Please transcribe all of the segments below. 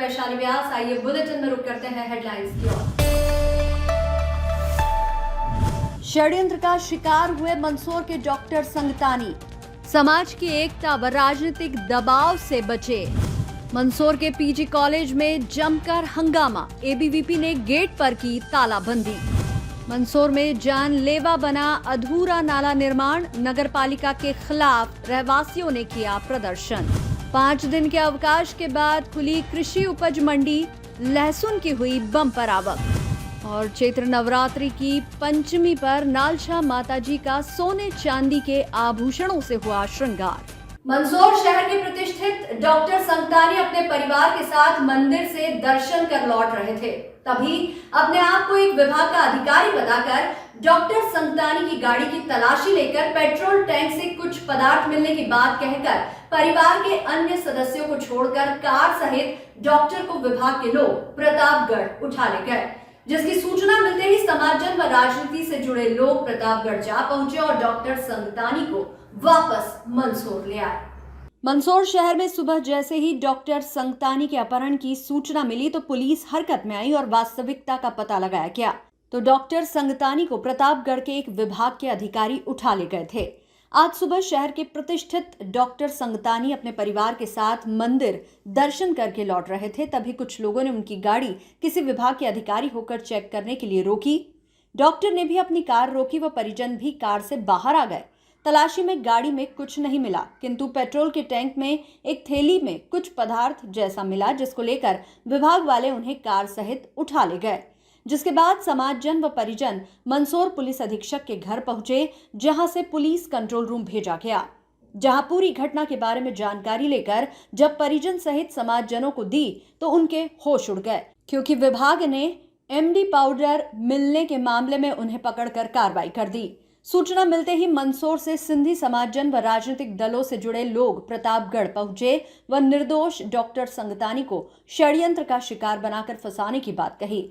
वैशाली व्यास। आइए बुलेटिन में रुक करते हैं हेडलाइंस की ओर। षड्यंत्र का शिकार हुए मंदसौर के डॉक्टर संगतानी, समाज की एकता व राजनीतिक दबाव से बचे। मंदसौर के पीजी कॉलेज में जमकर हंगामा, एबीवीपी ने गेट पर की तालाबंदी। मंदसौर में जानलेवा बना अधूरा नाला निर्माण, नगरपालिका के खिलाफ रहवासियों ने किया प्रदर्शन। 5 दिन के अवकाश के बाद खुली कृषि उपज मंडी, लहसुन की हुई बम्पर आवक। और चैत्र नवरात्रि की पंचमी पर नालछा माताजी का सोने चांदी के आभूषणों से हुआ श्रृंगार। मंदसौर शहर के प्रतिष्ठित डॉक्टर संगतानी अपने परिवार के साथ मंदिर से दर्शन कर लौट रहे थे। तभी अपने आप को एक विभाग का अधिकारी बताकर डॉक्टर संगतानी की गाड़ी की तलाशी लेकर पेट्रोल टैंक से कुछ पदार्थ मिलने की बात कहकर परिवार के अन्य सदस्यों को छोड़कर कार सहित डॉक्टर को विभाग के लोग प्रतापगढ़ उठा ले गए। जिसकी सूचना मिलते ही समाजजन व राजनीति से जुड़े लोग प्रतापगढ़ जा पहुंचे और डॉक्टर संगतानी को वापस मंदसौर ले आए। मंदसौर शहर में सुबह जैसे ही डॉक्टर संगतानी के अपहरण की सूचना मिली तो पुलिस हरकत में आई और वास्तविकता का पता लगाया गया। तो डॉक्टर संगतानी को प्रतापगढ़ के एक विभाग के अधिकारी उठा ले गए थे। आज सुबह शहर के प्रतिष्ठित डॉक्टर संगतानी अपने परिवार के साथ मंदिर दर्शन करके लौट रहे थे। तभी कुछ लोगों ने उनकी गाड़ी किसी विभाग के अधिकारी होकर चेक करने के लिए रोकी। डॉक्टर ने भी अपनी कार रोकी व परिजन भी कार से बाहर आ गए। तलाशी में गाड़ी में कुछ नहीं मिला, किंतु पेट्रोल के टैंक में एक थैली में कुछ पदार्थ जैसा मिला, जिसको लेकर विभाग वाले उन्हें कार सहित उठा ले गए। जिसके बाद समाजजन व परिजन मंदसौर पुलिस अधीक्षक के घर पहुंचे, जहां से पुलिस कंट्रोल रूम भेजा गया। जहां पूरी घटना के बारे में जानकारी लेकर जब परिजन सहित समाजजनों को दी तो उनके होश उड़ गए, क्योंकि विभाग ने एमडी पाउडर मिलने के मामले में उन्हें पकड़कर कार्रवाई कर दी। सूचना मिलते ही मंदसौर से सिंधी समाजजन व राजनीतिक दलों से जुड़े लोग प्रतापगढ़ पहुंचे व निर्दोष डॉक्टर संगतानी को षड्यंत्र का शिकार बनाकर फंसाने की बात कही।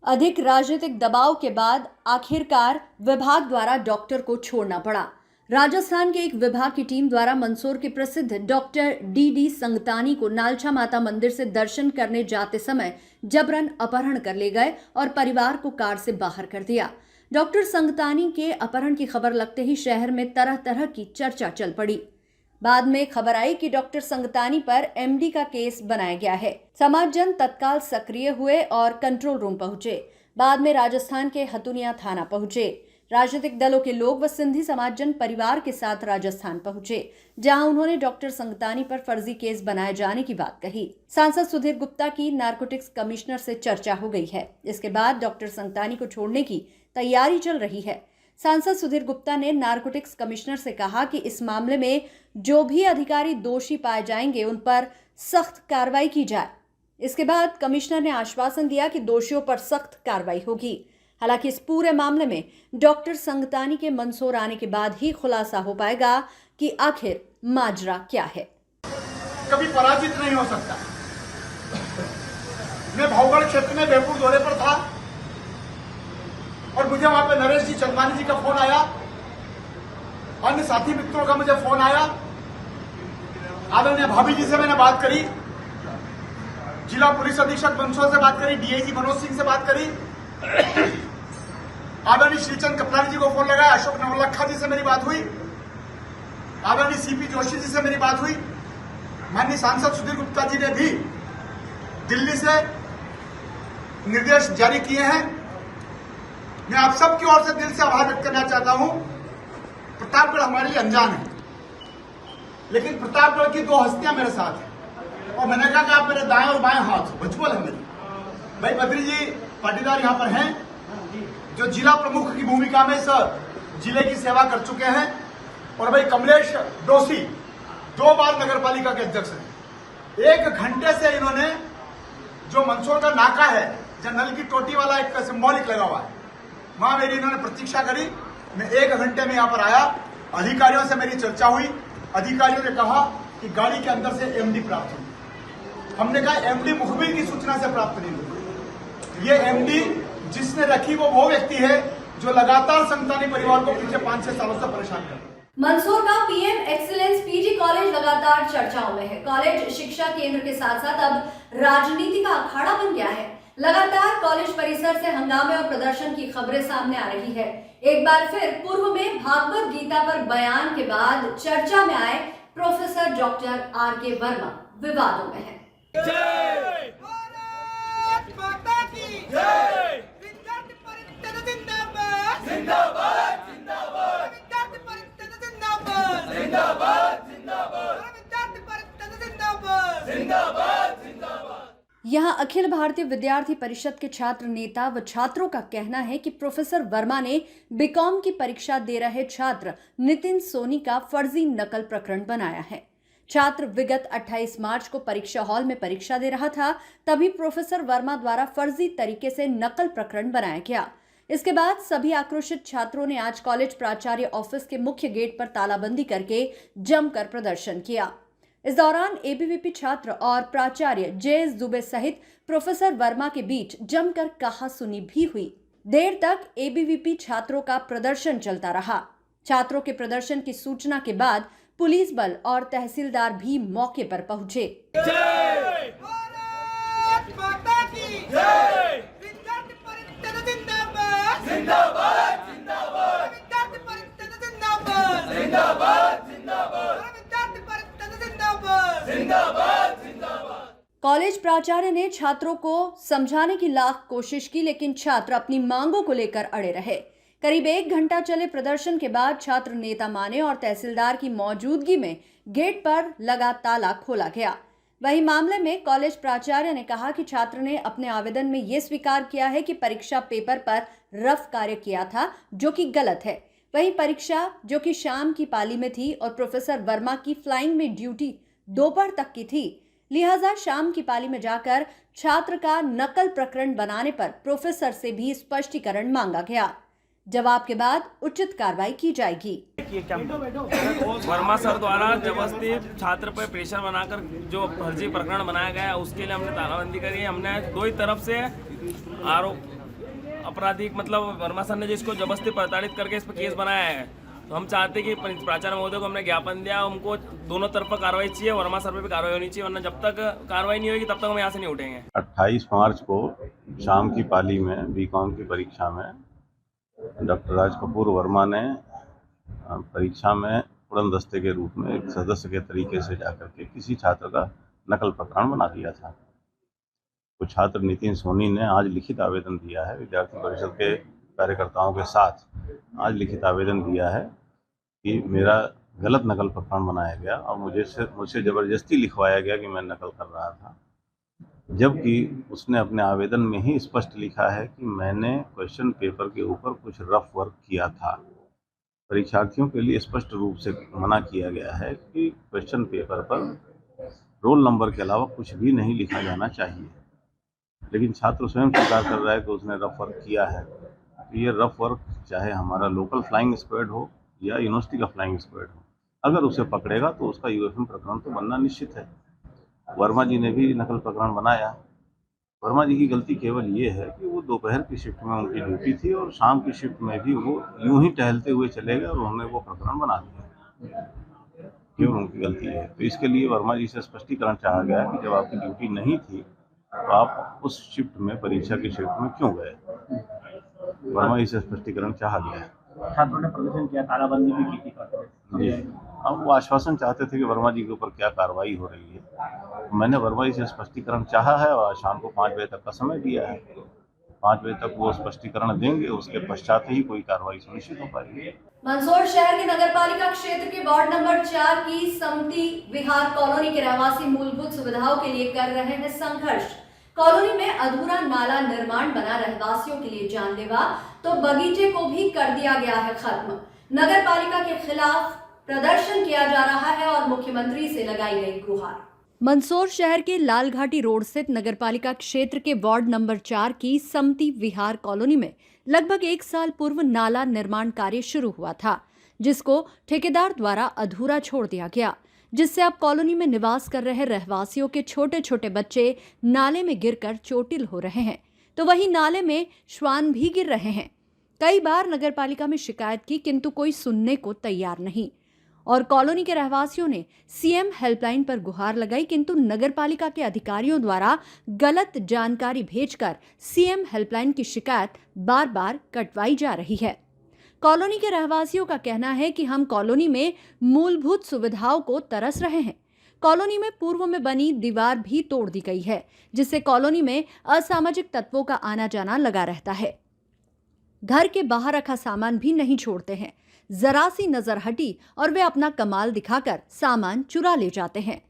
अधिक राजनीतिक दबाव के बाद आखिरकार विभाग द्वारा डॉक्टर को छोड़ना पड़ा। राजस्थान के एक विभाग की टीम द्वारा मंदसौर के प्रसिद्ध डॉक्टर डी संगतानी को नालछा माता मंदिर से दर्शन करने जाते समय जबरन अपहरण कर ले गए और परिवार को कार से बाहर कर दिया। डॉक्टर संगतानी के अपहरण की खबर लगते ही शहर में तरह तरह की चर्चा चल पड़ी। बाद में खबर आई कि डॉक्टर संगतानी पर एमडी का केस बनाया गया है। समाजजन तत्काल सक्रिय हुए और कंट्रोल रूम पहुंचे। बाद में राजस्थान के हथुनिया थाना पहुंचे। राजनीतिक दलों के लोग व सिंधी समाजजन परिवार के साथ राजस्थान पहुंचे, जहां उन्होंने डॉक्टर संगतानी पर फर्जी केस बनाए जाने की बात कही। सांसद सुधीर गुप्ता की नारकोटिक्स कमिश्नर से चर्चा हो गई है। इसके बाद डॉक्टर संगतानी को छोड़ने की तैयारी चल रही है। सांसद सुधीर गुप्ता ने नारकोटिक्स कमिश्नर से कहा कि इस मामले में जो भी अधिकारी दोषी पाए जाएंगे उन पर सख्त कार्रवाई की जाए। इसके बाद कमिश्नर ने आश्वासन दिया कि दोषियों पर सख्त कार्रवाई होगी। हालांकि इस पूरे मामले में डॉक्टर संगतानी के मंदसौर आने के बाद ही खुलासा हो पाएगा कि आखिर माजरा क्या है। कभी पराजित नहीं हो सकता। मैं भावगढ़ क्षेत्र में बेपुर दौरे पर था और मुझे वहां पे नरेश जी चंदवानी जी का फोन आया, अन्य साथी मित्रों का मुझे फोन आया। आदरणीय भाभी जी से मैंने बात करी, जिला पुलिस अधीक्षक मंदसौर से बात करी, डीआईजी मनोज सिंह से बात करी, आदरणीय श्रीचंद कपलानी जी को फोन लगाया, अशोक नवलखा जी से मेरी बात हुई, आदरणीय सीपी जोशी जी से मेरी बात हुई। माननीय सांसद सुधीर गुप्ता जी ने भी दिल्ली से निर्देश जारी किए हैं। मैं आप सबकी ओर से दिल से आभार व्यक्त करना चाहता हूं। प्रतापगढ़ हमारे लिए अनजान है, लेकिन प्रतापगढ़ की 2 हस्तियां मेरे साथ हैं और मैंने कहा कि आप मेरे दाएं और बाएं हाथ हो, बचपन है मेरी। भाई बद्री जी पाटीदार यहां पर हैं, जो जिला प्रमुख की भूमिका में इस जिले की सेवा कर चुके हैं, और भाई कमलेश डोसी 2 बार नगरपालिका के अध्यक्ष हैं। 1 घंटे से इन्होंने जो मंदसौर का नाका है, जहां नल की टोटी वाला एक सिंबॉलिक लगा हुआ है, वहां मेरी इन्होंने प्रतीक्षा करी। मैं 1 घंटे में यहां पर आया, अधिकारियों से मेरी चर्चा हुई। अधिकारियों ने कहा कि गाड़ी के अंदर से एमडी प्राप्त हुई। हमने कहा एमडी मुखबिर की सूचना से प्राप्त नहीं हुई। ये एमडी जिसने रखी वो व्यक्ति है जो लगातार संगतानी परिवार को पिछले 5-6 सालों से परेशान कर रहा है। मंदसौर का पीएम एक्सीलेंस पीजी कॉलेज लगातार चर्चाओं में है। कॉलेज शिक्षा केंद्र के साथ साथ अब राजनीति का अखाड़ा बन गया है। लगातार कॉलेज परिसर से हंगामे और प्रदर्शन की खबरें सामने आ रही है। एक बार फिर पूर्व में भागवत गीता पर बयान के बाद चर्चा में आए प्रोफेसर डॉक्टर आर.के. वर्मा विवादों में है। जय भारत माता की जय। विद्यार्थी परिषद जिंदाबाद जिंदाबाद जिंदाबाद। विद्यार्थी परिषद जिंदाबाद जिंदाबाद जिंदाबाद। विद्यार्थी परिषद जिंदाबाद जिंदाबाद जिंदाबाद। यहाँ अखिल भारतीय विद्यार्थी परिषद के छात्र नेता व छात्रों का कहना है कि प्रोफेसर वर्मा ने बीकॉम की परीक्षा दे रहे छात्र नितिन सोनी का फर्जी नकल प्रकरण बनाया है। छात्र विगत 28 मार्च को परीक्षा हॉल में परीक्षा दे रहा था, तभी प्रोफेसर वर्मा द्वारा फर्जी तरीके से नकल प्रकरण बनाया गया। इसके बाद सभी आक्रोशित छात्रों ने आज कॉलेज प्राचार्य ऑफिस के मुख्य गेट पर तालाबंदी करके जमकर प्रदर्शन किया। इस दौरान एबीवीपी छात्र और प्राचार्य जे.एस. दुबे सहित प्रोफेसर वर्मा के बीच जमकर कहासुनी भी हुई। देर तक एबीवीपी छात्रों का प्रदर्शन चलता रहा। छात्रों के प्रदर्शन की सूचना के बाद पुलिस बल और तहसीलदार भी मौके पर पहुंचे। जय भारत माता की जय। विद्यार्थी परिषद जिंदाबाद जिंदाबाद जिंदाबाद। विद्यार्थी परिषद जिंदाबाद जिंदाबाद जिंदाबाद। विद्यार्थी परिषद जिंदाबाद जिंदाबाद जिंदाबाद। कॉलेज प्राचार्य ने छात्रों को समझाने की लाख कोशिश की, लेकिन छात्र अपनी मांगों को लेकर अड़े रहे। करीब 1 घंटा चले प्रदर्शन के बाद छात्र नेता माने और तहसीलदार की मौजूदगी में गेट पर लगा ताला खोला गया। वहीं मामले में कॉलेज प्राचार्य ने कहा कि छात्र ने अपने आवेदन में ये स्वीकार किया है कि परीक्षा पेपर पर रफ कार्य किया था, जो कि गलत है। वहीं परीक्षा जो कि शाम की पाली में थी और प्रोफेसर वर्मा की फ्लाइंग में ड्यूटी दोपहर तक की थी, लिहाजा शाम की पाली में जाकर छात्र का नकल प्रकरण बनाने पर प्रोफेसर से भी स्पष्टीकरण मांगा गया। जवाब के बाद उचित कार्रवाई की जाएगी। वर्मा सर द्वारा जबरदस्ती छात्र पर प्रेशर बनाकर जो फर्जी प्रकरण बनाया गया है, उसके लिए हमने तालाबंदी करी है। हमने दो ही तरफ से आरोप आपराधिक मतलब वर्मा सर ने जिसको जबरदस्ती प्रताड़ित करके इस पर केस बनाया है, तो हम चाहते कि प्राचार्य महोदय को हमने ज्ञापन दिया, उनको दोनों तरफ पर कार्रवाई चाहिए, वर्मा सर पर भी कार्रवाई होनी चाहिए, वरना जब तक कार्रवाई नहीं होगी तब तक हम यहाँ से नहीं उठेंगे। 28 मार्च को शाम की पाली में बीकॉम की परीक्षा में डॉक्टर राज कपूर वर्मा ने परीक्षा में उड़न दस्ते के रूप में एक सदस्य के तरीके से जाकर के किसी छात्र का नकल प्रकरण बना दिया था। तो छात्र नितिन सोनी ने आज लिखित आवेदन दिया है, विद्यार्थी परिषद के कार्यकर्ताओं के साथ आज लिखित आवेदन दिया है कि मेरा गलत नकल प्रकरण बनाया गया और मुझसे ज़बरदस्ती लिखवाया गया कि मैं नकल कर रहा था, जबकि उसने अपने आवेदन में ही स्पष्ट लिखा है कि मैंने क्वेश्चन पेपर के ऊपर कुछ रफ वर्क किया था। परीक्षार्थियों के लिए स्पष्ट रूप से मना किया गया है कि क्वेश्चन पेपर पर रोल नंबर के अलावा कुछ भी नहीं लिखा जाना चाहिए, लेकिन छात्र स्वयं स्वीकार कर रहा है कि उसने रफ वर्क किया है। तो ये रफ वर्क चाहे हमारा लोकल फ्लाइंग स्क्वाड हो या यूनिवर्सिटी का फ्लाइंग स्क्वाड हो, अगर उसे पकड़ेगा तो उसका यूएफएम प्रकरण तो बनना निश्चित है। वर्मा जी ने भी नकल प्रकरण बनाया। वर्मा जी की गलती केवल ये है कि वो दोपहर की शिफ्ट में उनकी ड्यूटी थी और शाम की शिफ्ट में भी वो यूं ही टहलते हुए चले गए और उन्होंने वो प्रकरण बना दिया। क्यों उनकी गलती है? तो इसके लिए वर्मा जी से स्पष्टीकरण चाहा गया कि जब आपकी ड्यूटी नहीं थी तो आप उस शिफ्ट में परीक्षा की शिफ्ट में क्यों गए? वर्मा जी से स्पष्टीकरण चाहा गया। छात्रों ने प्रदर्शन किया, तालाबंदी भी की थी जी। अब वो आश्वासन चाहते थे कि वर्मा जी के ऊपर क्या कार्रवाई हो रही है। मैंने वर्मा जी से स्पष्टीकरण चाहा है और आज शाम को 5 बजे तक का समय दिया है। 5 बजे तक वो स्पष्टीकरण देंगे, उसके पश्चात ही कोई कार्रवाई सुनिश्चित हो पाएगी। मंदसौर शहर के नगरपालिका क्षेत्र के वार्ड नंबर 4 की समती विहार कॉलोनी के रहवासी मूलभूत सुविधाओं के लिए कर रहे हैं संघर्ष। कॉलोनी में अधूरा नाला निर्माण बना रहवासियों के लिए जानलेवा, तो बगीचे को भी कर दिया गया है खत्म। नगरपालिका के खिलाफ प्रदर्शन किया जा रहा है और मुख्यमंत्री से लगाई गई गुहार। मंदसौर शहर के लालघाटी रोड स्थित नगरपालिका क्षेत्र के वार्ड नंबर 4 की समती विहार कॉलोनी में लगभग 1 साल पूर्व नाला निर्माण कार्य शुरू हुआ था, जिसको ठेकेदार द्वारा अधूरा छोड़ दिया गया, जिससे अब कॉलोनी में निवास कर रहे रहवासियों के छोटे छोटे बच्चे नाले में गिरकर चोटिल हो रहे हैं, तो वहीं नाले में श्वान भी गिर रहे हैं। कई बार नगरपालिका में शिकायत की, किंतु कोई सुनने को तैयार नहीं। और कॉलोनी के रहवासियों ने सीएम हेल्पलाइन पर गुहार लगाई, किंतु नगरपालिका के अधिकारियों द्वारा गलत जानकारी भेजकर सीएम हेल्पलाइन की शिकायत बार बार कटवाई जा रही है। कॉलोनी के रहवासियों का कहना है कि हम कॉलोनी में मूलभूत सुविधाओं को तरस रहे हैं। कॉलोनी में पूर्व में बनी दीवार भी तोड़ दी गई है, जिससे कॉलोनी में असामाजिक तत्वों का आना जाना लगा रहता है। घर के बाहर रखा सामान भी नहीं छोड़ते हैं। जरा सी नजर हटी और वे अपना कमाल दिखाकर सामान चुरा ले जाते हैं।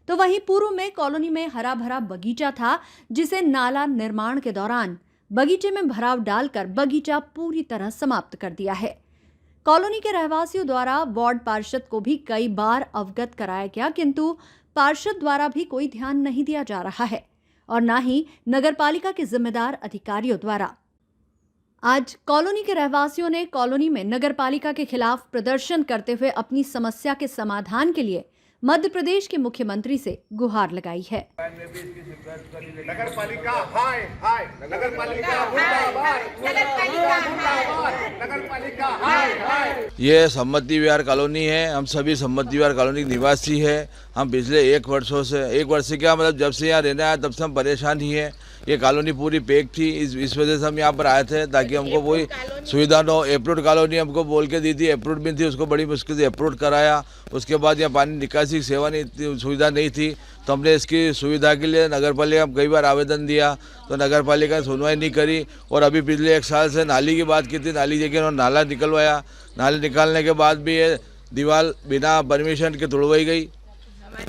तो वहीं पूर्व में कॉलोनी में हरा भरा बगीचा था, जिसे नाला निर्माण के दौरान बगीचे में भराव डालकर बगीचा पूरी तरह समाप्त कर दिया है। कॉलोनी के रहवासियों द्वारा वार्ड पार्षद को भी कई बार अवगत कराया गया, किंतु पार्षद द्वारा भी कोई ध्यान नहीं दिया जा रहा है और न ही नगरपालिका के जिम्मेदार अधिकारियों द्वारा। आज कॉलोनी के रहवासियों ने कॉलोनी में नगरपालिका के खिलाफ प्रदर्शन करते हुए अपनी समस्या के समाधान के लिए मध्य प्रदेश के मुख्यमंत्री से गुहार लगाई है। नगरपालिका हाय हाय, नगरपालिका मुर्दाबाद, नगरपालिका हाय हाय। ये सम्मति विहार कॉलोनी है। हम सभी सम्मति विहार कॉलोनी के निवासी है। हम पिछले एक वर्ष से क्या मतलब जब से यहाँ रहना है तब से हम परेशान ही है। ये कॉलोनी पूरी पैक थी, इस वजह से हम यहाँ पर आए थे ताकि हमको कोई सुविधा न हो। अप्रूव्ड कॉलोनी हमको बोल के दी थी, अप्रूव्ड भी थी, उसको बड़ी मुश्किल से अप्रूव कराया। उसके बाद यहाँ पानी निकासी की सेवा नहीं, सुविधा नहीं थी, तो हमने इसकी सुविधा के लिए नगरपालिका में कई बार आवेदन दिया, तो नगरपालिका ने सुनवाई नहीं करी। और अभी पिछले एक साल से नाली की बात की थी, नाली जगह उन्होंने नाला निकलवाया। नाले निकालने के बाद भी ये दीवार बिना परमिशन के तोड़वाई गई,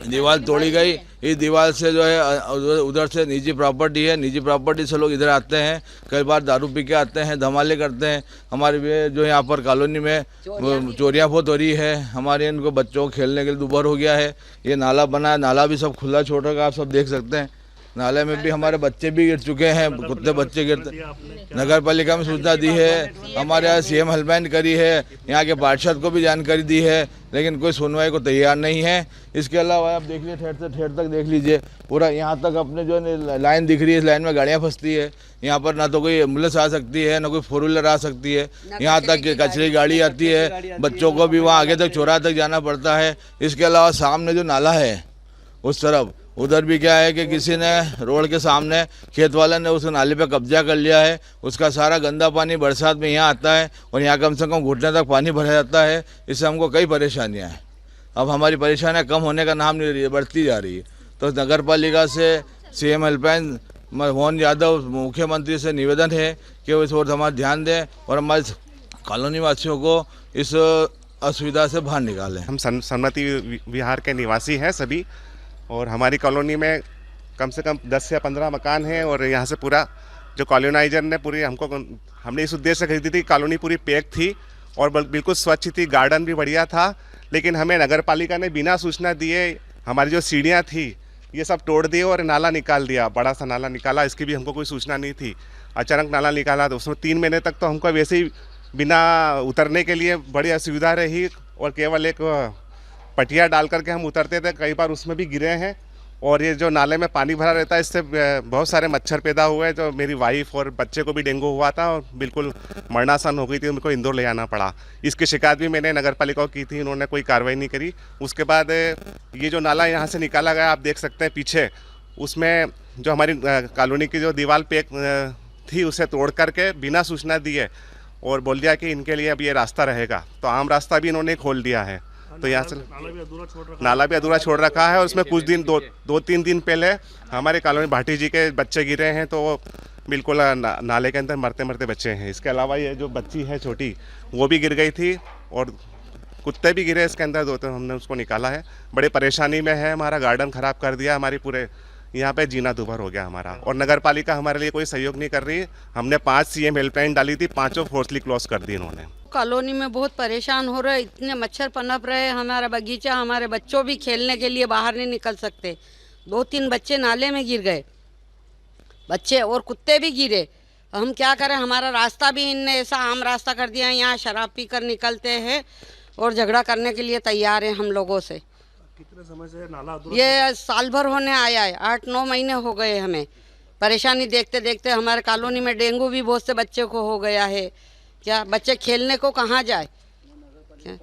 दीवार तोड़ी गई। इस दीवार से जो है उधर से निजी प्रॉपर्टी है, निजी प्रॉपर्टी से लोग इधर आते हैं, कई बार दारू पी के आते हैं, धमाले करते हैं। हमारे जो यहाँ पर कॉलोनी में चोरियाँ बहुत हो रही है। हमारे इनको बच्चों को खेलने के लिए दुभर हो गया है। ये नाला बना है, नाला भी सब खुला छोड़ रखा, आप सब देख सकते हैं। नाले में भी हमारे बच्चे भी गिर चुके हैं, कुत्ते बच्चे गिरते। नगर पालिका में सूचना दी है, हमारे यहाँ सीएम हेल्पलाइन करी है, यहाँ के पार्षद को भी जानकारी दी है, लेकिन कोई सुनवाई को तैयार नहीं है। इसके अलावा आप देख लीजिए, ठेठ से ठेठ तक देख लीजिए, पूरा यहाँ तक अपने जो लाइन दिख रही है, इस लाइन में गाड़ियाँ फंसती है। यहाँ पर ना तो कोई एम्बुलेंस आ सकती है, ना कोई 4 व्हीलर आ सकती है। यहाँ तक कचरे की गाड़ी आती है, बच्चों को भी वहाँ आगे तक चौराहे तक जाना पड़ता है। इसके अलावा सामने जो नाला है उस तरफ, उधर भी क्या है कि किसी ने रोड के सामने खेत वाले ने उस नाले पे कब्जा कर लिया है। उसका सारा गंदा पानी बरसात में यहाँ आता है और यहाँ कम से कम घुटने तक पानी भरा जाता है। इससे हमको कई परेशानियाँ हैं। अब हमारी परेशानियाँ कम होने का नाम नहीं रही है, बढ़ती जा रही है। तो नगर पालिका से सीएम हेल्पलाइन मोहन यादव मुख्यमंत्री से निवेदन है कि वो इस ओर हमारा ध्यान दें और हमारे कॉलोनी वासियों को इस असुविधा से बाहर निकालें। हम सम्मति विहार के निवासी हैं सभी, और हमारी कॉलोनी में कम से कम 10 या 15 मकान हैं। और यहाँ से पूरा जो कॉलोनाइजर ने पूरी हमने इस उद्देश्य से खरीदी थी, कॉलोनी पूरी पैक थी और बिल्कुल स्वच्छ थी, गार्डन भी बढ़िया था। लेकिन हमें नगर पालिका ने बिना सूचना दिए हमारी जो सीढ़ियाँ थी ये सब तोड़ दिए और नाला निकाल दिया, बड़ा सा नाला निकाला। इसकी भी हमको कोई सूचना नहीं थी, अचानक नाला निकाला। तो उसमें 3 महीने तक तो हमको वैसे ही बिना उतरने के लिए बड़ी असुविधा रही और केवल एक पटिया डाल करके हम उतरते थे, कई बार उसमें भी गिरे हैं। और ये जो नाले में पानी भरा रहता है, इससे बहुत सारे मच्छर पैदा हुए, जो मेरी वाइफ और बच्चे को भी डेंगू हुआ था और बिल्कुल मरणासन हो गई थी, उनको इंदौर ले जाना पड़ा। इसकी शिकायत भी मैंने नगर पालिका को की थी, उन्होंने कोई कार्रवाई नहीं करी। उसके बाद ये जो नाला यहाँ से निकाला गया, आप देख सकते हैं पीछे, उसमें जो हमारी कॉलोनी की जो दीवार पे थी उसे तोड़ करके बिना सूचना दिए और बोल दिया कि इनके लिए अब ये रास्ता रहेगा। तो आम रास्ता भी इन्होंने खोल दिया है। तो यहाँ से नाला भी अधूरा छोड़ रखा है। और उसमें कुछ दिन 2-3 दिन पहले हमारे कॉलोनी भाटी जी के बच्चे गिरे हैं, तो बिल्कुल नाले के अंदर मरते मरते बच्चे हैं। इसके अलावा ये जो बच्ची है छोटी, वो भी गिर गई थी और कुत्ते भी गिरे इसके अंदर, 2 तो हमने उसको निकाला है। बड़े परेशानी में है, हमारा गार्डन ख़राब कर दिया, हमारी पूरे यहाँ पे जीना दुभर हो गया हमारा। और नगर पालिका हमारे लिए कोई सहयोग नहीं कर रही। हमने 5 सीएम हेल्पलाइन डाली थी, 5 फोर्सली क्लोज कर दी इन्होंने। कॉलोनी में बहुत परेशान हो रहे, इतने मच्छर पनप रहे। हमारा बगीचा, हमारे बच्चों भी खेलने के लिए बाहर नहीं निकल सकते। 2-3 बच्चे नाले में गिर गए, बच्चे और कुत्ते भी गिरे। हम क्या करें, हमारा रास्ता भी इनने ऐसा आम रास्ता कर दिया है। यहाँ शराब पी कर निकलते हैं और झगड़ा करने के लिए तैयार हैं हम लोगों से। कितने समय से नाला ये साल भर होने आया है, 8-9 महीने हो गए हमें परेशानी देखते देखते। हमारे कॉलोनी में डेंगू भी बहुत से बच्चे को हो गया है। क्या बच्चे खेलने को कहाँ जाए? क्या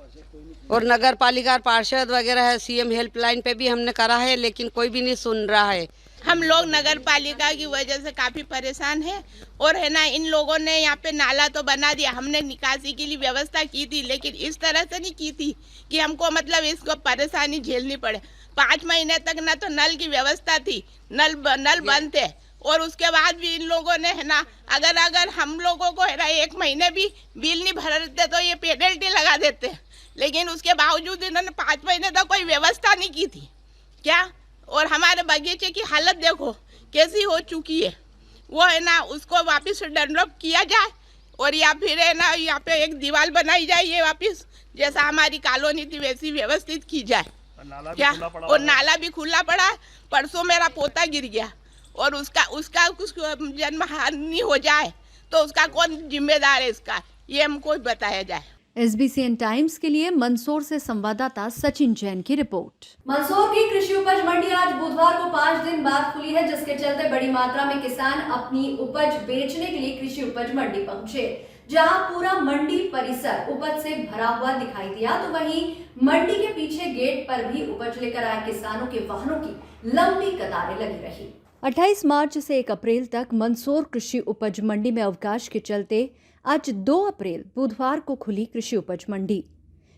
और नगर पालिका पार्षद वगैरह है, सीएम हेल्पलाइन पे भी हमने करा है, लेकिन कोई भी नहीं सुन रहा है। हम लोग नगर पालिका की वजह से काफी परेशान हैं और है ना, इन लोगों ने यहाँ पे नाला तो बना दिया, हमने निकासी के लिए व्यवस्था की थी, लेकिन इस तरह से नहीं की थी कि हमको मतलब इसको परेशानी झेलनी पड़े। 5 महीने तक ना तो नल की व्यवस्था थी, नल बंद थे, और उसके बाद भी इन लोगों ने है ना, अगर हम लोगों को है ना 1 महीने भी बिल नहीं भरते तो ये पेनल्टी लगा देते, लेकिन उसके बावजूद इन्होंने 5 महीने तक कोई व्यवस्था नहीं की थी क्या। और हमारे बगीचे की हालत देखो कैसी हो चुकी है, वो है ना, उसको वापस डेवलप किया जाए और या फिर है ना यहाँ पे एक दीवार बनाई जाए, ये वापस जैसा हमारी कॉलोनी थी वैसी व्यवस्थित की जाए क्या। और नाला भी खुला पड़ा है, परसों मेरा पोता गिर गया और उसका कुछ जनहानि हो जाए तो उसका कौन जिम्मेदार है इसका, ये हमको बताया जाए। SBCN टाइम्स के लिए मंदसौर से संवाददाता सचिन जैन की रिपोर्ट। मंदसौर की कृषि उपज मंडी आज बुधवार को 5 दिन बाद खुली है, जिसके चलते बड़ी मात्रा में किसान अपनी उपज बेचने के लिए कृषि उपज मंडी पहुंचे, जहां पूरा मंडी परिसर उपज से भरा हुआ दिखाई दिया, तो वहीं मंडी के पीछे गेट पर भी उपज लेकर आए किसानों के वाहनों की लंबी कतारें लगी रही। 28 मार्च से 1 अप्रैल तक मंदसौर कृषि उपज मंडी में अवकाश के चलते आज 2 अप्रैल बुधवार को खुली कृषि उपज मंडी।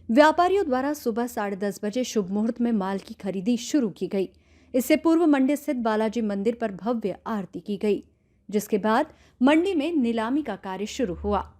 व्यापारियों द्वारा सुबह 10:30 बजे शुभ मुहूर्त में माल की खरीदी शुरू की गई। इससे पूर्व मंडी स्थित बालाजी मंदिर पर भव्य आरती की गई, जिसके बाद मंडी में नीलामी का कार्य शुरू हुआ।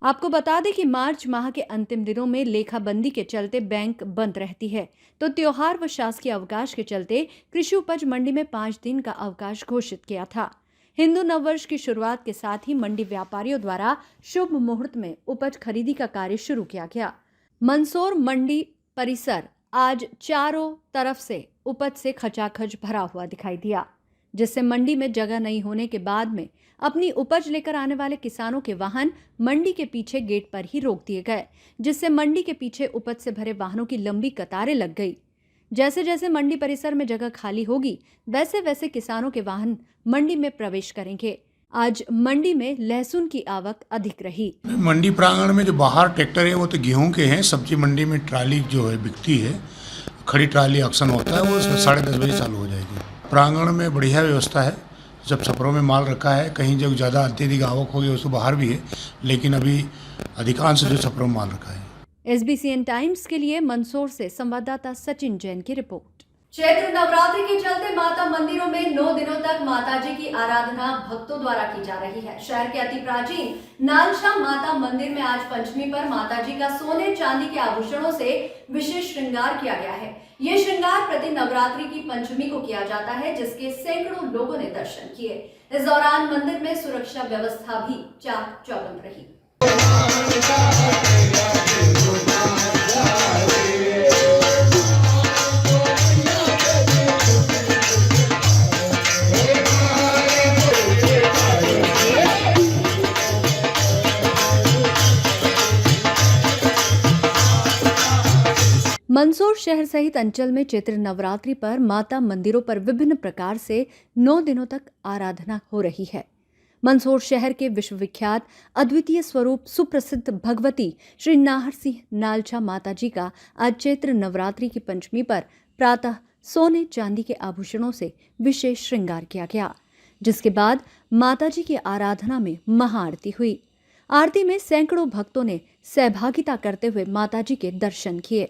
आपको बता दें कि मार्च माह के अंतिम दिनों में लेखाबंदी के चलते बैंक बंद रहती है, तो त्योहार व शासकीय अवकाश के चलते कृषि उपज मंडी में 5 दिन का अवकाश घोषित किया था। हिंदू नववर्ष की शुरुआत के साथ ही मंडी व्यापारियों द्वारा शुभ मुहूर्त में उपज खरीदी का कार्य शुरू किया गया। मंदसौर मंडी परिसर आज चारों तरफ से उपज से खचाखच भरा हुआ दिखाई दिया, जिससे मंडी में जगह नहीं होने के बाद में अपनी उपज लेकर आने वाले किसानों के वाहन मंडी के पीछे गेट पर ही रोक दिए गए, जिससे मंडी के पीछे उपज से भरे वाहनों की लंबी कतारें लग गई। जैसे जैसे मंडी परिसर में जगह खाली होगी, वैसे वैसे किसानों के वाहन मंडी में प्रवेश करेंगे। आज मंडी में लहसुन की आवक अधिक रही। मंडी प्रांगण में जो बाहर ट्रैक्टर है वो तो गेहूं के हैं। सब्जी मंडी में ट्राली जो है बिकती है, खड़ी ट्राली ऑक्शन होता है, वो 10:30 बजे चालू हो जाएगी। प्रांगण में बढ़िया व्यवस्था है, सब छपरों में माल रखा है। कहीं जब ज़्यादा अत्यधिक आवक होगी उसको बाहर भी है, लेकिन अभी अधिकांश जो छपरों में माल रखा है। SBCN टाइम्स के लिए मंदसौर से संवाददाता सचिन जैन की रिपोर्ट। चैत्र नवरात्रि के चलते माता मंदिरों में 9 दिनों तक माताजी की आराधना भक्तों द्वारा की जा रही है। शहर के अति प्राचीन नालछा माता मंदिर में आज पंचमी पर माताजी का सोने चांदी के आभूषणों से विशेष श्रृंगार किया गया है। ये श्रृंगार प्रति नवरात्रि की पंचमी को किया जाता है, जिसके सैकड़ों लोगों ने दर्शन किए। इस दौरान मंदिर में सुरक्षा व्यवस्था भी चाक चौबंद रही। मंदसौर शहर सहित अंचल में चैत्र नवरात्रि पर माता मंदिरों पर विभिन्न प्रकार से 9 दिनों तक आराधना हो रही है। मंदसौर शहर के विश्वविख्यात अद्वितीय स्वरूप सुप्रसिद्ध भगवती श्री नाहर सिंह नालछा माता जी का आज चैत्र नवरात्रि की पंचमी पर प्रातः सोने चांदी के आभूषणों से विशेष श्रृंगार किया गया, जिसके बाद माता जी की आराधना में महाआरती हुई। आरती में सैकड़ों भक्तों ने सहभागिता करते हुए माताजी के दर्शन किए।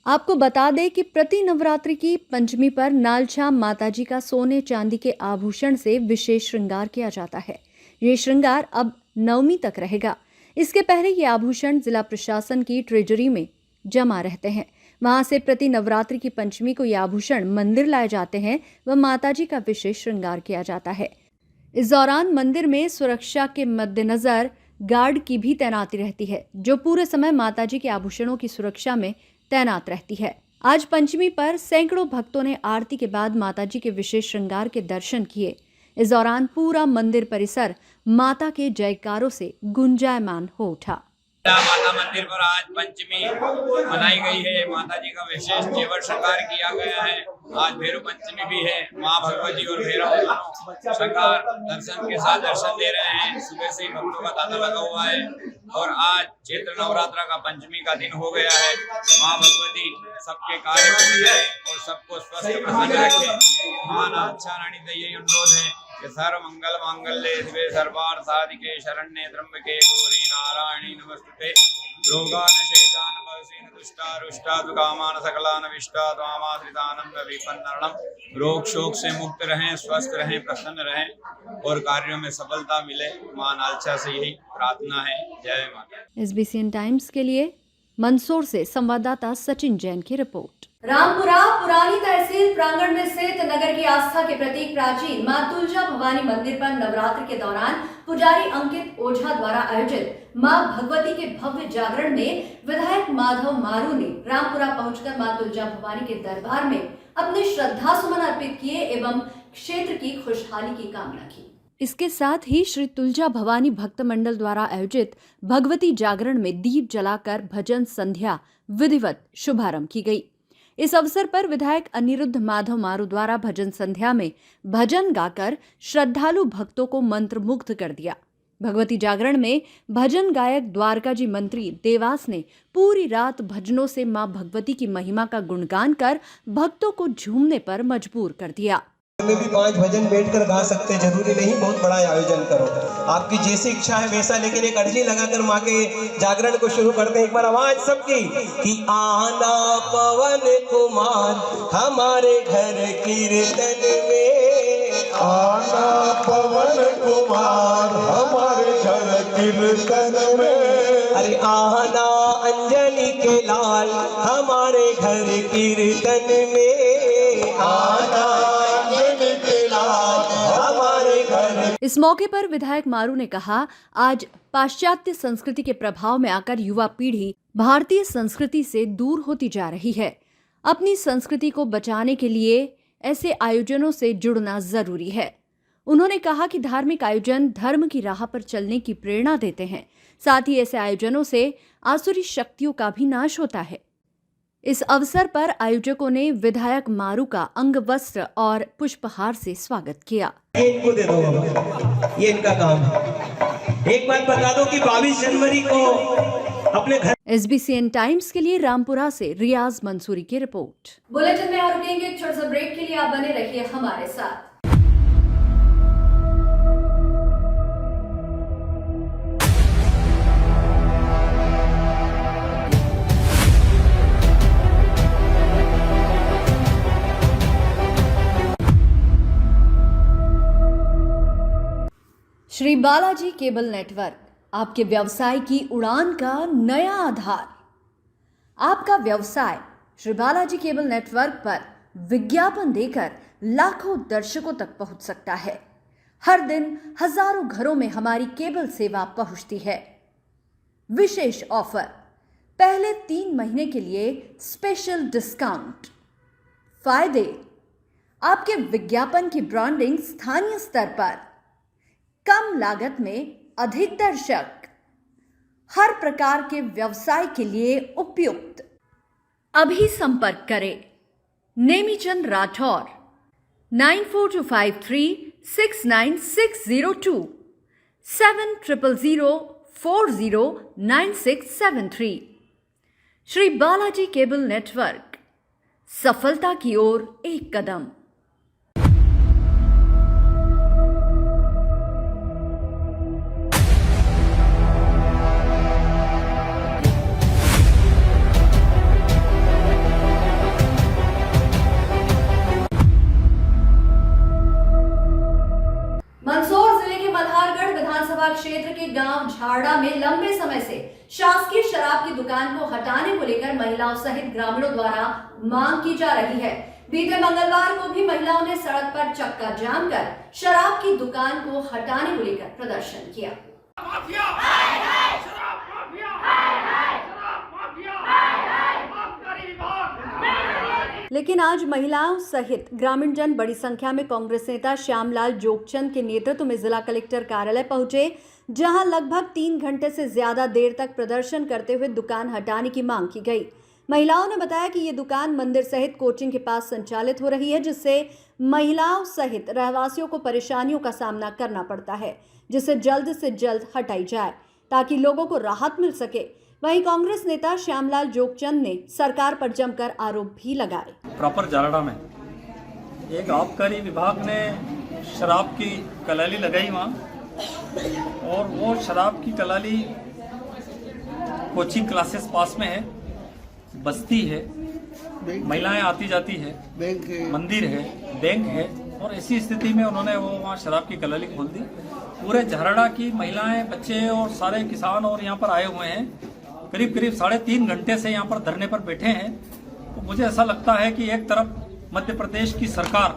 आपको बता दें कि प्रति नवरात्रि की पंचमी पर नालछा माताजी का सोने चांदी के आभूषण से विशेष श्रृंगार किया जाता है। ये श्रृंगार अब नवमी तक रहेगा। इसके पहले ये आभूषण जिला प्रशासन की ट्रेजरी में जमा रहते हैं। वहां से प्रति नवरात्रि की पंचमी को ये आभूषण मंदिर लाए जाते हैं व माताजी का विशेष श्रृंगार किया जाता है। इस दौरान मंदिर में सुरक्षा के मद्देनजर गार्ड की भी तैनाती रहती है, जो पूरे समय माताजी के आभूषणों की सुरक्षा में तैनात रहती है। आज पंचमी पर सैकड़ों भक्तों ने आरती के बाद माताजी के विशेष श्रृंगार के दर्शन किए। इस दौरान पूरा मंदिर परिसर माता के जयकारों से गुंजायमान हो उठा। माता मंदिर पर आज पंचमी मनाई गई है। माता जी का विशेष जेवर श्रृंगार किया गया है। आज भैरव पंचमी भी है। माँ भगवती और भैरव दोनों श्रृंगार दर्शन के साथ दर्शन दे रहे हैं। सुबह से ही भक्तों का तांता लगा हुआ है और आज चैत्र नवरात्र का पंचमी का दिन हो गया है। माँ भगवती सबके कार्य पूर्ण करे और सबको स्वस्थ प्रसन्न रखे। माँ नाथ रानी से यही अनुरोध है कि सर्व मंगल मांगल्ये शिवे सर्वार्थ साधिके शरण्ये त्र्यंबके गौरी नारायणी नमस्तुते। रोगान शेषान भवसीन दुष्टा रुष्टा दुकामान सकलान विष्टा त्वामाश्रितानं विपन्नरणं। रोग शोक से मुक्त रहें, स्वस्थ रहें, प्रसन्न रहें और कार्यों में सफलता मिले। मां नालचा से यही प्रार्थना है। जय माता। SBCN टाइम्स के लिए मंदसौर से संवाददाता सचिन जैन की रिपोर्ट। रामपुरा पुरानी तहसील प्रांगण में स्थित नगर की आस्था के प्रतीक प्राचीन मां तुलजा भवानी मंदिर पर नवरात्र के दौरान पुजारी अंकित ओझा द्वारा आयोजित मां भगवती के भव्य जागरण में विधायक माधव मारू ने रामपुरा पहुंचकर मां तुलजा भवानी के दरबार में अपने श्रद्धा सुमन अर्पित किए एवं क्षेत्र की खुशहाली की कामना की। इसके साथ ही श्री तुलजा भवानी भक्त मंडल द्वारा आयोजित भगवती जागरण में दीप जलाकर भजन संध्या विधिवत शुभारंभ की गई। इस अवसर पर विधायक अनिरुद्ध माधव मारू द्वारा भजन संध्या में भजन गाकर श्रद्धालु भक्तों को मंत्रमुग्ध कर दिया। भगवती जागरण में भजन गायक द्वारकाजी मंत्री देवास ने पूरी रात भजनों से मां भगवती की महिमा का गुणगान कर भक्तों को झूमने पर मजबूर कर दिया। में भी 5 भजन बैठकर गा सकते हैं, जरूरी नहीं बहुत बड़ा आयोजन करो। आपकी जैसी इच्छा है वैसा, लेकिन एक अर्जी लगाकर माँ के जागरण को शुरू करते हैं। एक बार आवाज सबकी कि आना पवन कुमार हमारे घर कीर्तन में, आना पवन कुमार हमारे घर कीर्तन में। अरे आना अंजलि के लाल हमारे घर कीर्तन में, आना इस मौके पर विधायक मारू ने कहा, आज पाश्चात्य संस्कृति के प्रभाव में आकर युवा पीढ़ी भारतीय संस्कृति से दूर होती जा रही है। अपनी संस्कृति को बचाने के लिए ऐसे आयोजनों से जुड़ना जरूरी है। उन्होंने कहा कि धार्मिक आयोजन धर्म की राह पर चलने की प्रेरणा देते हैं। साथ ही ऐसे आयोजनों से आसुरी शक्तियों का भी नाश होता है। इस अवसर पर आयोजकों ने विधायक मारू का अंग वस्त्र और पुष्पहार से स्वागत किया। इनको दे दो, ये इनका काम है। एक बात बता दो कि 22 जनवरी को अपने घर। SBCN टाइम्स के लिए रामपुरा से रियाज मंसूरी की रिपोर्ट। बुलेटिन में और रुकेंगे एक छोटा सा ब्रेक के लिए, आप बने रहिए हमारे साथ। श्री बालाजी केबल नेटवर्क, आपके व्यवसाय की उड़ान का नया आधार। आपका व्यवसाय श्री बालाजी केबल नेटवर्क पर विज्ञापन देकर लाखों दर्शकों तक पहुंच सकता है। हर दिन हजारों घरों में हमारी केबल सेवा पहुंचती है। विशेष ऑफर, पहले 3 महीने के लिए स्पेशल डिस्काउंट। फायदे, आपके विज्ञापन की ब्रांडिंग स्थानीय स्तर पर, कम लागत में अधिक दर्शक, हर प्रकार के व्यवसाय के लिए उपयुक्त। अभी संपर्क करें नेमीचंद राठौर 9425369602 7000409673। श्री बालाजी केबल नेटवर्क, सफलता की ओर एक कदम। क्षेत्र के गांव झाड़ा में लंबे समय से शासकीय शराब की दुकान को हटाने को लेकर महिलाओं सहित ग्रामीणों द्वारा मांग की जा रही है। बीते मंगलवार को भी महिलाओं ने सड़क पर चक्का जाम कर शराब की दुकान को हटाने को लेकर प्रदर्शन किया। शराब माफिया लेकिन आज महिलाओं सहित ग्रामीण जन बड़ी संख्या में कांग्रेस नेता श्यामलाल जोगचंद के नेतृत्व में जिला कलेक्टर कार्यालय पहुंचे, जहां लगभग 3 घंटे से ज्यादा देर तक प्रदर्शन करते हुए दुकान हटाने की मांग की गई। महिलाओं ने बताया कि ये दुकान मंदिर सहित कोचिंग के पास संचालित हो रही है, जिससे महिलाओं सहित रहवासियों को परेशानियों का सामना करना पड़ता है, जिसे जल्द से जल्द हटाई जाए ताकि लोगों को राहत मिल सके। वहीं कांग्रेस नेता श्यामलाल जोगचंद ने सरकार पर जमकर आरोप भी लगाए। प्रॉपर जालड़ा में एक आबकारी विभाग ने शराब की कलाली लगाई वहाँ, और वो शराब की कलाली कोचिंग क्लासेस पास में है, बस्ती है, महिलाएं आती जाती है, मंदिर है, बैंक है, और ऐसी स्थिति में उन्होंने वो वहाँ शराब की कलाली खोल दी। पूरे झारड़ा की महिलाएं, बच्चे और सारे किसान और यहाँ पर आए हुए हैं। करीब 3.5 घंटे से यहाँ पर धरने पर बैठे हैं। तो मुझे ऐसा लगता है कि एक तरफ मध्य प्रदेश की सरकार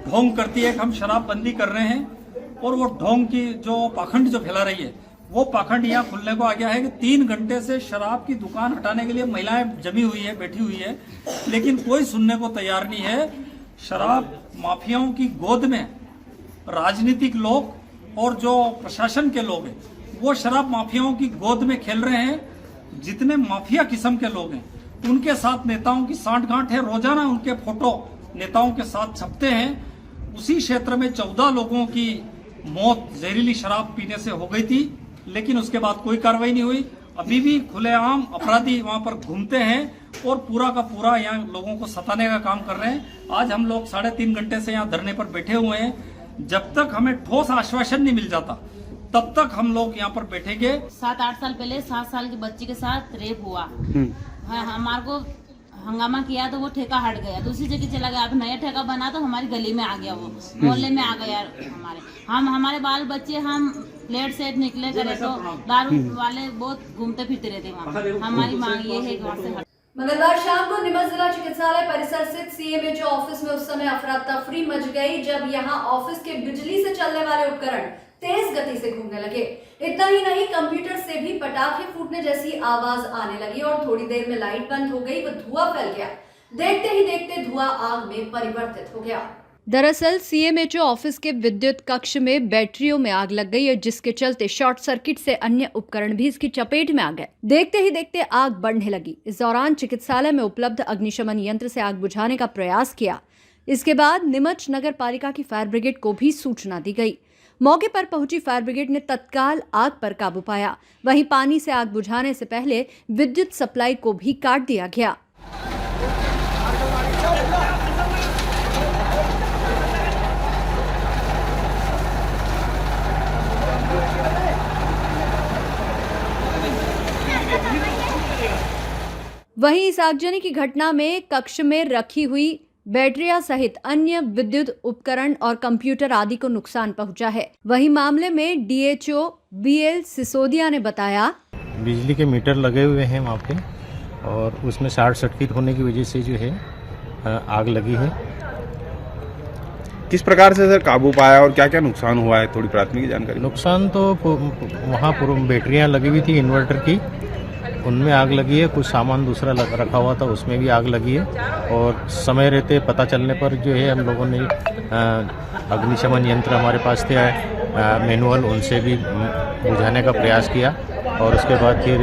ढोंग करती है कि हम शराब बंदी कर रहे हैं, और वो ढोंग की जो पाखंड जो फैला रही है, वो पाखंड यहाँ खुलने को आ गया है कि 3 घंटे से शराब की दुकान हटाने के लिए महिलाएं जमी हुई है, बैठी हुई है, लेकिन कोई सुनने को तैयार नहीं है। शराब माफियाओं की गोद में राजनीतिक लोग और जो प्रशासन के लोग हैं, वो शराब माफियाओं की गोद में खेल रहे हैं। जितने माफिया किस्म के लोग हैं, उनके साथ नेताओं की सांठगांठ है, रोजाना उनके फोटो नेताओं के साथ छपते हैं। उसी क्षेत्र में 14 लोगों की मौत जहरीली शराब पीने से हो गई थी, लेकिन उसके बाद कोई कार्रवाई नहीं हुई। अभी भी खुलेआम अपराधी वहां पर घूमते हैं और पूरा का पूरा यहाँ लोगों को सताने का काम कर रहे हैं। आज हम लोग 3.5 घंटे से यहाँ धरने पर बैठे हुए हैं। जब तक हमें ठोस आश्वासन नहीं मिल जाता, तब तक हम लोग यहाँ पर बैठेंगे। 7-8 साल पहले 7 साल की बच्ची के साथ रेप हुआ, हमारे को हंगामा किया तो वो ठेका हट गया, दूसरी जगह चला गया। अब नया ठेका बना तो हमारी गली में आ गया, वो मोहल्ले में आ गया। हमारे बाल बच्चे, हम लेट से निकले करे तो दारू वाले बहुत घूमते फिरते रहते वहाँ। हमारी मांग ये है कि वहाँ से मंगलवार शाम को नीमच जिला चिकित्सालय परिसर स्थित सीएमएचओ ऑफिस में उस समय अफरा तफरी मच गई जब यहां ऑफिस के बिजली से चलने वाले उपकरण तेज गति से घूमने लगे। इतना ही नहीं, कंप्यूटर से भी पटाखे फूटने जैसी आवाज आने लगी और थोड़ी देर में लाइट बंद हो गई व धुआं फैल गया। देखते ही देखते धुआं आग में परिवर्तित हो गया। दरअसल सीएमएचओ ऑफिस के विद्युत कक्ष में बैटरियों में आग लग गई है, जिसके चलते शॉर्ट सर्किट से अन्य उपकरण भी इसकी चपेट में आ गए। देखते ही देखते आग बढ़ने लगी। इस दौरान चिकित्सालय में उपलब्ध अग्निशमन यंत्र से आग बुझाने का प्रयास किया। इसके बाद नीमच नगर पालिका की फायर ब्रिगेड को भी सूचना दी गई। मौके पर पहुंची फायर ब्रिगेड ने तत्काल आग पर काबू पाया। वहीं पानी से आग बुझाने से पहले विद्युत सप्लाई को भी काट दिया गया। वहीं इस आगजनी की घटना में कक्ष में रखी हुई बैटरियां सहित अन्य विद्युत उपकरण और कंप्यूटर आदि को नुकसान पहुंचा है। वहीं मामले में डीएचओ बीएल सिसोदिया ने बताया, बिजली के मीटर लगे हुए हैं वहाँ पे और उसमें शॉर्ट सर्किट होने की वजह से जो है आग लगी है। किस प्रकार से सर काबू पाया और क्या क्या नुकसान हुआ है, थोड़ी प्राथमिक जानकारी? नुकसान तो वहाँ बैटरियाँ लगी हुई थी इन्वर्टर की, उनमें आग लगी है। कुछ सामान दूसरा रखा हुआ था, उसमें भी आग लगी है। और समय रहते पता चलने पर जो है हम लोगों ने अग्निशमन यंत्र हमारे पास थे मैनुअल, उनसे भी बुझाने का प्रयास किया। और उसके बाद फिर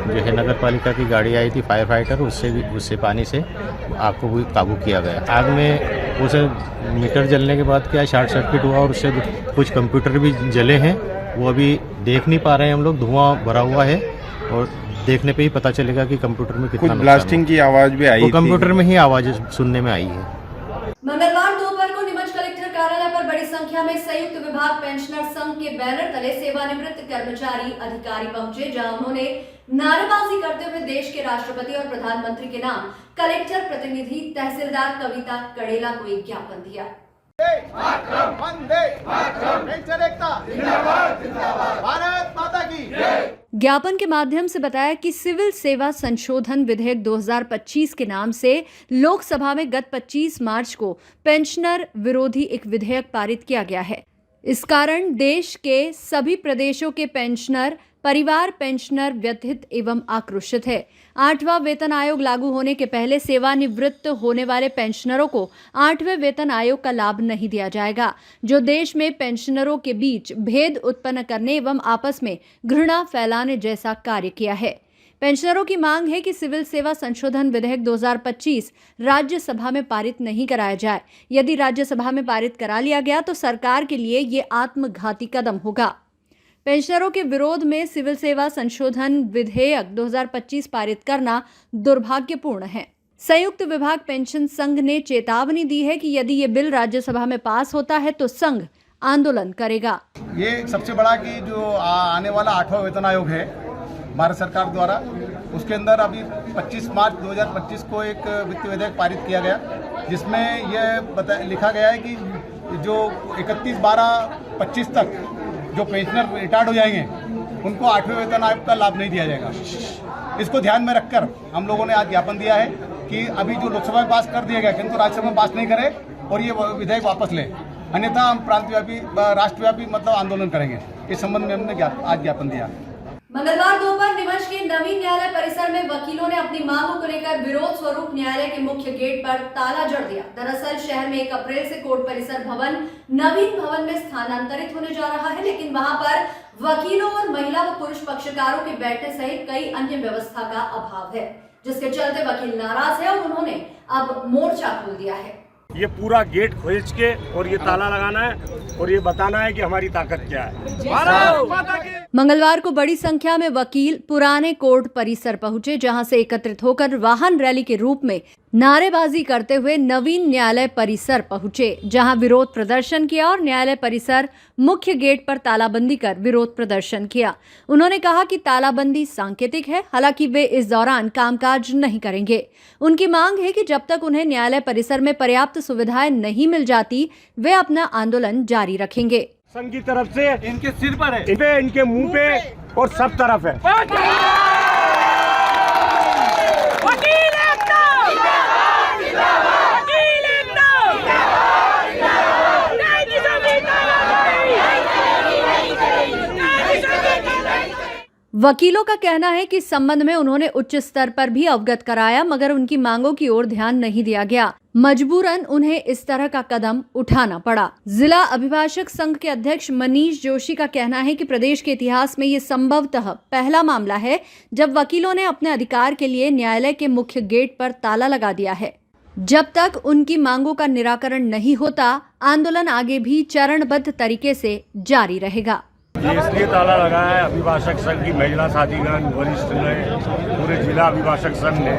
जो है नगर पालिका की गाड़ी आई थी फायर फाइटर, उससे पानी से आग को भी काबू किया गया। आग में उसे मीटर जलने के बाद क्या शॉर्ट सर्किट हुआ और उससे कुछ कंप्यूटर भी जले हैं, वो अभी देख नहीं पा रहे हैं हम लोग। धुआं भरा हुआ है और देखने पे ही पता चलेगा कि कंप्यूटर में कितना कुछ ब्लास्टिंग की आवाज भी आई, कंप्यूटर में ही आवाज सुनने में आई है। मंगलवार दोपहर को नीमच कलेक्टर कार्यालय पर बड़ी संख्या में संयुक्त विभाग पेंशनर संघ के बैनर तले सेवानिवृत्त कर्मचारी अधिकारी पहुंचे, जहां उन्होंने नारेबाजी करते हुए देश के राष्ट्रपति और प्रधानमंत्री के नाम कलेक्टर प्रतिनिधि तहसीलदार कविता कड़ेला को एक ज्ञापन दिया। भारत माता की। ज्ञापन के माध्यम से बताया कि सिविल सेवा संशोधन विधेयक 2025 के नाम से लोकसभा में गत 25 मार्च को पेंशनर विरोधी एक विधेयक पारित किया गया है। इस कारण देश के सभी प्रदेशों के पेंशनर, परिवार पेंशनर व्यथित एवं आक्रोशित है। 8वां वेतन आयोग लागू होने के पहले सेवानिवृत्त होने वाले पेंशनरों को 8वें वेतन आयोग का लाभ नहीं दिया जाएगा, जो देश में पेंशनरों के बीच भेद उत्पन्न करने एवं आपस में घृणा फैलाने जैसा कार्य किया है। पेंशनरों की मांग है कि सिविल सेवा संशोधन विधेयक 2025 राज्यसभा में पारित नहीं कराया जाए। यदि राज्यसभा में पारित करा लिया गया तो सरकार के लिए ये आत्मघाती कदम होगा। पेंशनरों के विरोध में सिविल सेवा संशोधन विधेयक 2025 पारित करना दुर्भाग्यपूर्ण है। संयुक्त विभाग पेंशन संघ ने चेतावनी दी है कि यदि ये बिल राज्यसभा में पास होता है तो संघ आंदोलन करेगा। ये सबसे बड़ा कि जो आने वाला 8वां वेतन आयोग है भारत सरकार द्वारा, उसके अंदर अभी 25 मार्च 2025 को एक वित्त विधेयक पारित किया गया, जिसमें यह लिखा गया है कि जो 31/12/25 तक जो पेंशनर रिटायर्ड हो जाएंगे उनको 8वें वेतन आयोग का लाभ नहीं दिया जाएगा। इसको ध्यान में रखकर हम लोगों ने आज ज्ञापन दिया है कि अभी जो लोकसभा में पास कर दिया गया, किंतु राज्यसभा में पास नहीं करे और ये विधेयक वापस लें, अन्यथा हम प्रांतव्यापी राष्ट्रव्यापी मतलब आंदोलन करेंगे। इस संबंध में हमने आज ज्ञापन दिया। मंगलवार दोपहर निमच के नवीन न्यायालय परिसर में वकीलों ने अपनी मांगों को लेकर विरोध स्वरूप न्यायालय के मुख्य गेट पर ताला जड़ दिया। दरअसल शहर में 1 अप्रैल से कोर्ट परिसर भवन नवीन भवन में स्थानांतरित होने जा रहा है, लेकिन वहां पर वकीलों और महिला व पुरुष पक्षकारों के बैठने सहित कई अन्य व्यवस्था का अभाव है, जिसके चलते वकील नाराज है और उन्होंने अब मोर्चा खोल दिया है। ये पूरा गेट खोज के और ये ताला लगाना है और ये बताना है कि हमारी ताकत क्या है। मंगलवार को बड़ी संख्या में वकील पुराने कोर्ट परिसर पहुंचे, जहां से एकत्रित होकर वाहन रैली के रूप में नारेबाजी करते हुए नवीन न्यायालय परिसर पहुंचे, जहां विरोध प्रदर्शन किया और न्यायालय परिसर मुख्य गेट पर तालाबंदी कर विरोध प्रदर्शन किया। उन्होंने कहा कि तालाबंदी सांकेतिक है, हालांकि वे इस दौरान कामकाज नहीं करेंगे। उनकी मांग है कि जब तक उन्हें न्यायालय परिसर में पर्याप्त सुविधाएं नहीं मिल जाती, वे अपना आंदोलन जारी रखेंगे। संघ की तरफ से इनके सिर पर है, इनके मुंह पे और सब तरफ है। वकीलों का कहना है कि इस संबंध में उन्होंने उच्च स्तर पर भी अवगत कराया, मगर उनकी मांगों की ओर ध्यान नहीं दिया गया। मजबूरन उन्हें इस तरह का कदम उठाना पड़ा। जिला अभिभाषक संघ के अध्यक्ष मनीष जोशी का कहना है कि प्रदेश के इतिहास में ये संभवतः पहला मामला है जब वकीलों ने अपने अधिकार के लिए न्यायालय के मुख्य गेट पर ताला लगा दिया है। जब तक उनकी मांगों का निराकरण नहीं होता, आंदोलन आगे भी चरणबद्ध तरीके से जारी रहेगा। ये इसलिए ताला लगा है अभिभाषक संघ की महिला साथीगण वरिष्ठ ने, पूरे जिला अभिभाषक संघ ने,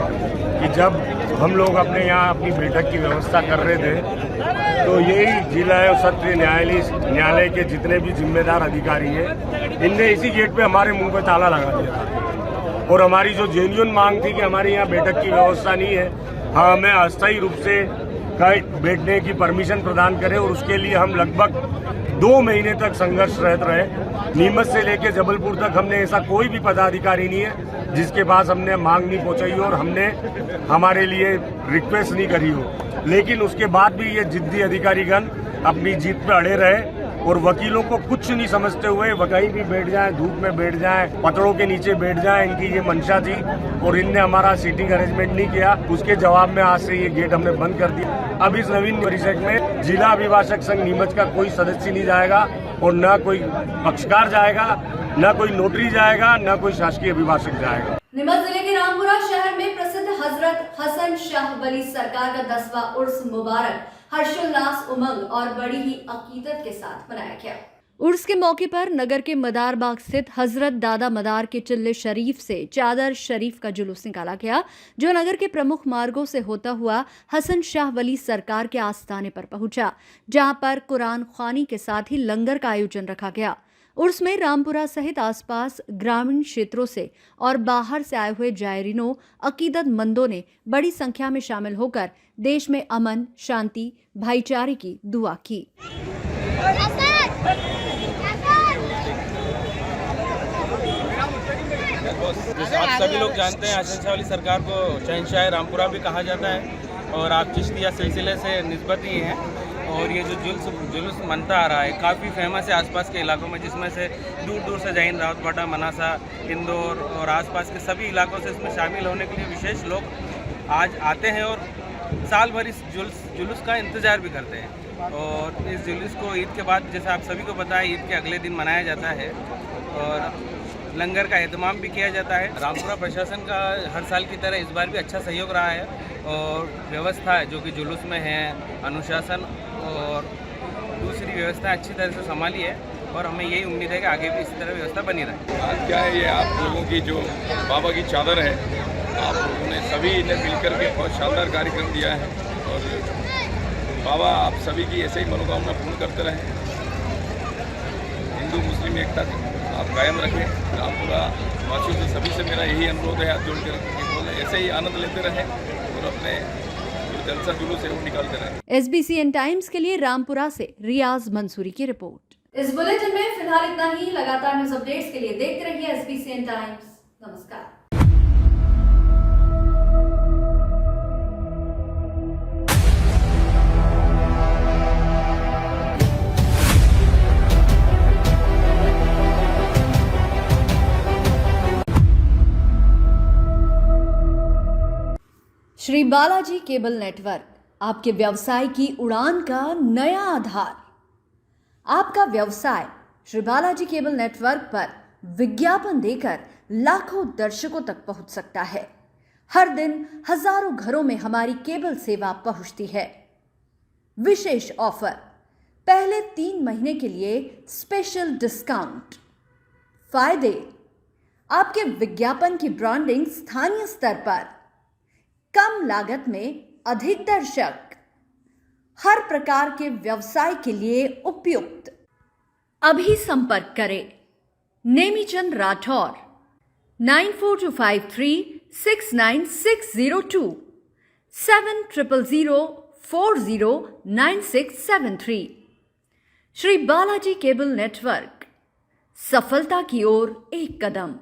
कि जब हम लोग अपने यहाँ अपनी बैठक की व्यवस्था कर रहे थे तो यही जिला और सत्र न्यायालय के जितने भी जिम्मेदार अधिकारी हैं, इनने इसी गेट पे हमारे मुंह पे ताला लगा दिया था। और हमारी जो जेन्युइन मांग थी कि हमारे यहाँ बैठक की व्यवस्था नहीं है, हाँ हमें अस्थायी रूप से बैठने की परमिशन प्रदान करें, और उसके लिए हम लगभग 2 महीने तक संघर्ष रहते रहे। नीमच से लेकर जबलपुर तक हमने ऐसा कोई भी पदाधिकारी नहीं है जिसके पास हमने मांग नहीं पहुंचाई हो और हमने हमारे लिए रिक्वेस्ट नहीं करी हो। लेकिन उसके बाद भी ये जिद्दी अधिकारीगण अपनी जीत पे अड़े रहे और वकीलों को कुछ नहीं समझते हुए कहीं भी बैठ जाएं, धूप में बैठ जाएं, पत्रों के नीचे बैठ जाएं, इनकी ये मंशा थी और इनने हमारा सीटिंग अरेंजमेंट नहीं किया। उसके जवाब में आज से ये गेट हमने बंद कर दिया। अब इस नवीन परिषद में जिला अभिभाषक संघ नीमच का कोई सदस्य नहीं जाएगा और न कोई पक्षकार जाएगा, न कोई नोटरी जाएगा, न कोई शासकीय अभिभाषक जाएगा। नीमच जिले के रामपुरा शहर में प्रसिद्ध हजरत हसन शाह वली सरकार का 10वां उर्स मुबारक हर्षोल्लास, उमंग और बड़ी ही अकीदत के साथ मनाया गया। उर्स के मौके पर नगर के मदार बाग स्थित हजरत दादा मदार के चिल्ले शरीफ से चादर शरीफ का जुलूस निकाला गया, जो नगर के प्रमुख मार्गों से होता हुआ हसन शाह वली सरकार के आस्थाने पर पहुंचा, जहां पर कुरान ख्वानी के साथ ही लंगर का आयोजन रखा गया। उर्स में रामपुरा सहित आसपास ग्रामीण क्षेत्रों से और बाहर से आए हुए जायरीनों, अकीदतमंदों ने बड़ी संख्या में शामिल होकर देश में अमन, शांति, भाईचारे की दुआ की। जैसे आप सभी लोग जानते हैं, हसन शाह वली सरकार को शहंशाह रामपुरा भी कहा जाता है और आप चिश्तिया सिलसिले से निस्बत ही हैं। और ये जो जुलूस मनता आ रहा है काफ़ी फेमस है आसपास के इलाकों में, जिसमें से दूर दूर से जैन, रावतपाटा, मनासा, इंदौर और आसपास के सभी इलाकों से इसमें शामिल होने के लिए विशेष लोग आज आते हैं और साल भर इस जुलूस का इंतज़ार भी करते हैं। और इस जुलूस को ईद के बाद, जैसा आप सभी को पता है, ईद के अगले दिन मनाया जाता है और लंगर का एहतमाम भी किया जाता है। रामपुरा प्रशासन का हर साल की तरह इस बार भी अच्छा सहयोग रहा है और व्यवस्था जो कि जुलूस में है, अनुशासन और दूसरी व्यवस्था अच्छी तरह से संभाली है और हमें यही उम्मीद है कि आगे भी इसी तरह व्यवस्था बनी रहे। आज क्या है, ये आप लोगों की जो बाबा की चादर है, आप लोगों ने सभी ने मिलकर के बहुत शानदार कार्यक्रम दिया है और बाबा आप सभी की ऐसे ही मनोकामना पूर्ण करते रहें। हिंदू मुस्लिम एकता आप कायम रखें। रामपुरा वासियों से सभी से मेरा यही अनुरोध है, हाथ जोड़ कर ऐसे ही आनंद लेते रहें और अपने जो जलसा जुलूस है वो निकालते रहें। SBCN टाइम्स के लिए रामपुरा से रियाज मंसूरी की रिपोर्ट। इस बुलेटिन में फिलहाल इतना ही। लगातार न्यूज अपडेट्स के लिए देखते रहिए SBCN टाइम्स। नमस्कार। श्री बालाजी केबल नेटवर्क, आपके व्यवसाय की उड़ान का नया आधार। आपका व्यवसाय श्री बालाजी केबल नेटवर्क पर विज्ञापन देकर लाखों दर्शकों तक पहुंच सकता है। हर दिन हजारों घरों में हमारी केबल सेवा पहुंचती है। विशेष ऑफर, पहले 3 महीने के लिए स्पेशल डिस्काउंट। फायदे, आपके विज्ञापन की ब्रांडिंग स्थानीय स्तर पर, कम लागत में अधिक दर्शक, हर प्रकार के व्यवसाय के लिए उपयुक्त। अभी संपर्क करें नेमीचंद राठौर 9425369602 7000409673। श्री बालाजी केबल नेटवर्क, सफलता की ओर एक कदम।